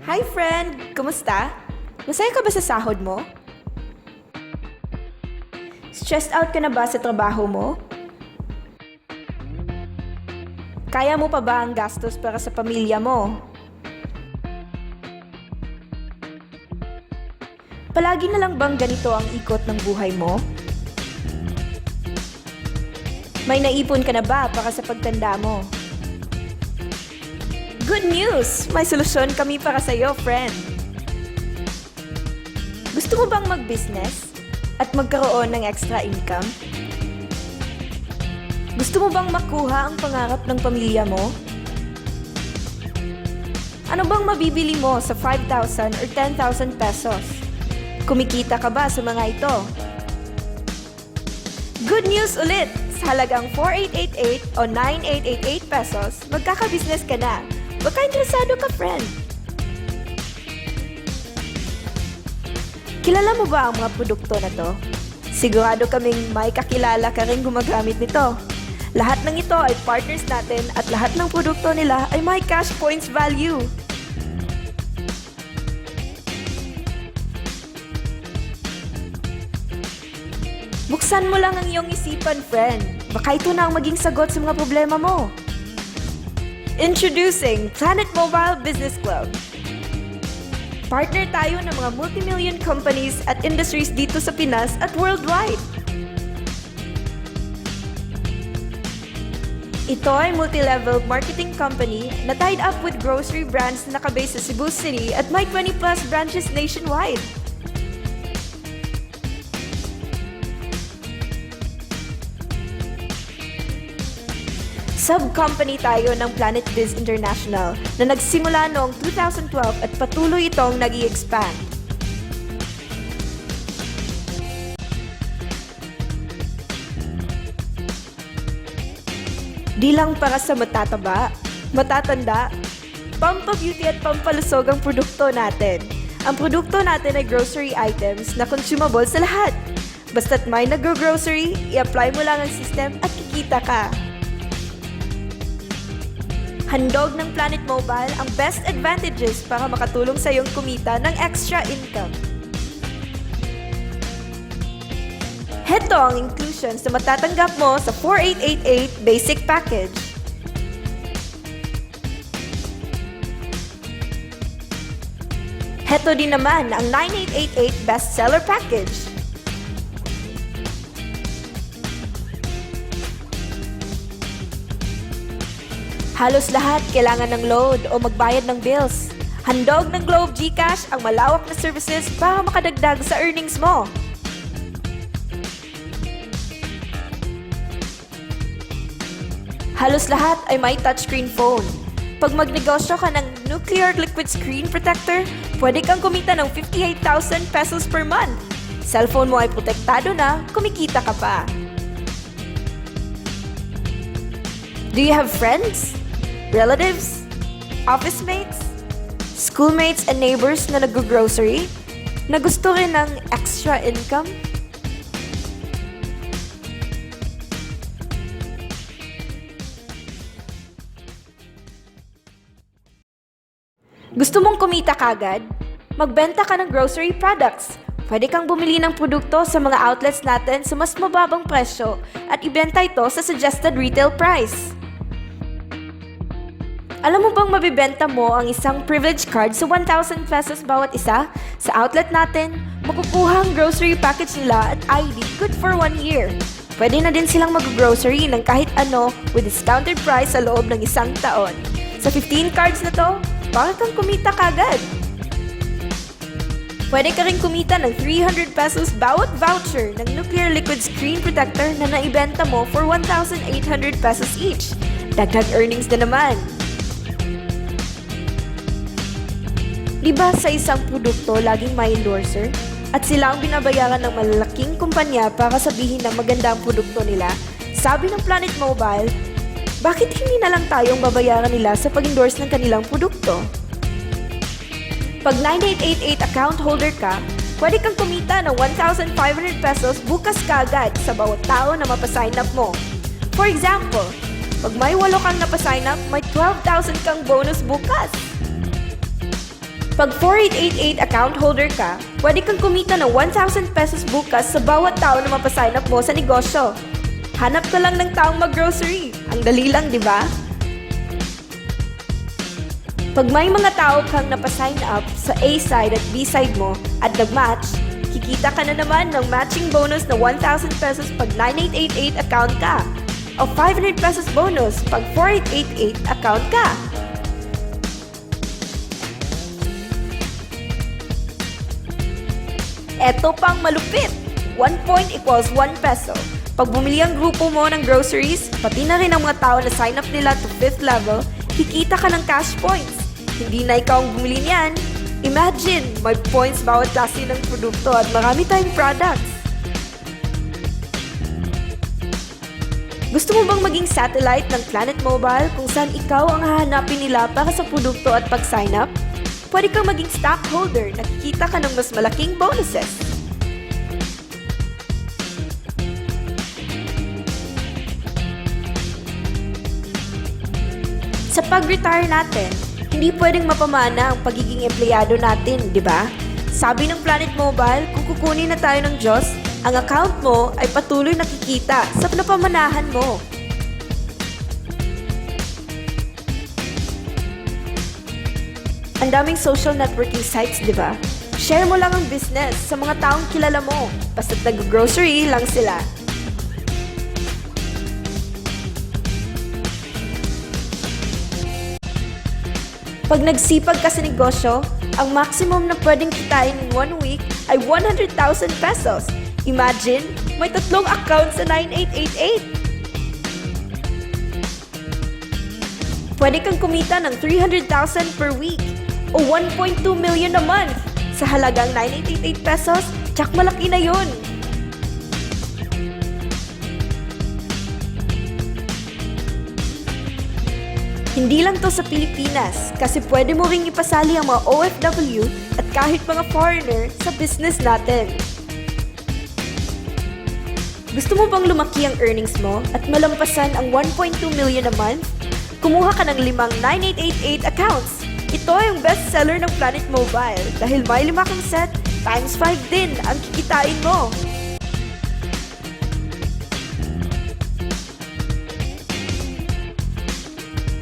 Hi friend! Kumusta? Masaya ka ba sa sahod mo? Stressed out ka na ba sa trabaho mo? Kaya mo pa ba ang gastos para sa pamilya mo? Palagi na lang bang ganito ang ikot ng buhay mo? May naipon ka na ba para sa pagtanda mo? Good news! May solusyon kami para sa iyo, friend. Gusto mo bang mag-business at magkaroon ng extra income? Gusto mo bang makuha ang pangarap ng pamilya mo? Ano bang mabibili mo sa 5,000 or 10,000 pesos? Kumikita ka ba sa mga ito? Good news ulit! Sa halagang 4,888 o 9,888 pesos, magkaka-business ka na. Baka interesado ka, friend. Kilala mo ba ang mga produkto na to? Sigurado kaming may kakilala ka rin gumagamit nito. Lahat ng ito ay partners natin at lahat ng produkto nila ay may cash points value. Buksan mo lang ang iyong isipan, friend. Baka ito na ang maging sagot sa mga problema mo. Introducing Planet Mobile Business Club. Partner tayo ng mga multi-million companies at industries dito sa Pinas at worldwide. Ito ay multi-level marketing company na tied up with grocery brands na nakabase sa Cebu City at may 20+ branches nationwide. Sub-company tayo ng Planet Biz International na nagsimula noong 2012 at patuloy itong nag-i-expand. Di lang para sa matataba, matatanda, pampabeauty at pampalusog ang produkto natin. Ang produkto natin ay grocery items na consumable sa lahat. Basta't may nag-grocery, i-apply mo lang ang system at kikita ka. Handog ng Planet Mobile ang best advantages para makatulong sa iyong kumita ng extra income. Heto ang inclusions na matatanggap mo sa 4,888 basic package. Heto din naman ang 9,888 bestseller package. Halos lahat kailangan ng load o magbayad ng bills. Handog ng Globe GCash ang malawak na services para makadagdag sa earnings mo. Halos lahat ay may touchscreen phone. Pag magnegosyo ka ng nuclear liquid screen protector, pwede kang kumita ng 58,000 pesos per month. Cellphone mo ay protektado na, kumikita ka pa. Do you have friends? Relatives? Office mates? Schoolmates and neighbors na nag-grocery? Na gusto rin ng extra income? Gusto mong kumita kagad? Magbenta ka ng grocery products. Pwede kang bumili ng produkto sa mga outlets natin sa mas mababang presyo at ibenta ito sa suggested retail price. Alam mo bang mabibenta mo ang isang privilege card sa 1,000 pesos bawat isa? Sa outlet natin, makukuha ang grocery package nila at ID good for 1 year. Pwede na din silang mag-grocery ng kahit ano with discounted price sa loob ng 1 taon. Sa 15 cards na to, baka kang kumita kagad. Pwede ka rin kumita ng 300 pesos bawat voucher ng nuclear liquid screen protector na naibenta mo for 1,800 pesos each. Dagdag earnings na naman. Diba sa isang produkto laging may endorser? At sila ang binabayaran ng malalaking kumpanya para sabihin na maganda ang produkto nila? Sabi ng Planet Mobile, bakit hindi na lang tayong babayaran nila sa pag-endorse ng kanilang produkto? Pag 9888 account holder ka, pwede kang kumita ng 1,500 pesos bukas kaagad sa bawat tao na mapasign up mo. For example, pag may 8 kang napasign up, may 12,000 kang bonus bukas. Pag 4888 account holder ka, pwede kang kumita ng 1,000 pesos bukas sa bawat tao na mapasign up mo sa negosyo. Hanap ka lang ng taong mag-grocery. Ang dali lang, di ba? Pag may mga tao kang napasign up sa A side at B side mo at nag-match, kikita ka na naman ng matching bonus na 1,000 pesos pag 9888 account ka o 500 pesos bonus pag 4888 account ka. Eto pang malupit! 1 point equals 1 peso. Pag bumili ang grupo mo ng groceries, pati na rin ang mga tao na sign up nila to 5th level, kikita ka ng cash points. Hindi na ikaw ang bumili niyan. Imagine, may points bawat klase ng produkto at marami tayong products. Gusto mo bang maging satellite ng Planet Mobile kung saan ikaw ang hahanapin nila para sa produkto at pag-sign up? Pwede kang maging stockholder, nakikita ka ng mas malaking bonuses. Sa pag-retire natin, hindi pwedeng mapamana ang pagiging empleyado natin, di ba? Sabi ng Planet Mobile, kung kukunin na tayo ng Diyos, ang account mo ay patuloy nakikita sa napamanahan mo. Ang daming social networking sites, di ba? Share mo lang ang business sa mga taong kilala mo. Basta't nag-grocery lang sila. Pag nagsipag ka sa negosyo, ang maximum na pwedeng kitain in 1 week ay 100,000 pesos. Imagine, may 3 accounts sa 9888. Pwede kang kumita ng 300,000 per week o 1.2 million a month sa halagang 9888 pesos, tsak malaki na yun. Hindi lang to sa Pilipinas kasi pwede mo ring ipasali ang mga OFW at kahit mga foreigner sa business natin. Gusto mo bang lumaki ang earnings mo at malampasan ang 1.2 million a month? Kumuha ka ng 5 9888 accounts. Ito ay ang best seller ng Planet Mobile dahil may 5 kang set, times 5 din ang kikitain mo.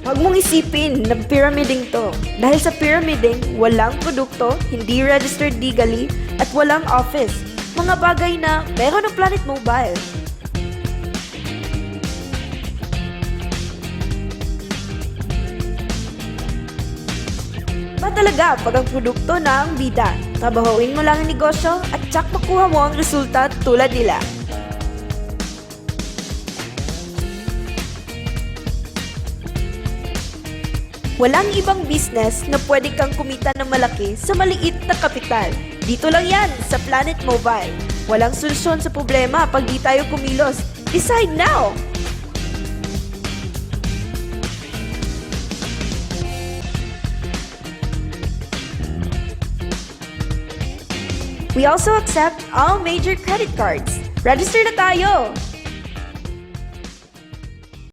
Huwag mong isipin na pyramiding to. Dahil sa pyramiding, walang produkto, hindi registered legally, at walang office. Mga bagay na meron ng Planet Mobile. Ba talaga pag ang produkto na ang bida? Trabahuin mo lang ang negosyo at tsak makuha mo ang resulta tulad nila. Walang ibang business na pwede kang kumita ng malaki sa maliit na kapital. Dito lang yan sa Planet Mobile. Walang solusyon sa problema pag di tayo kumilos. Decide now! We also accept all major credit cards. Register na tayo!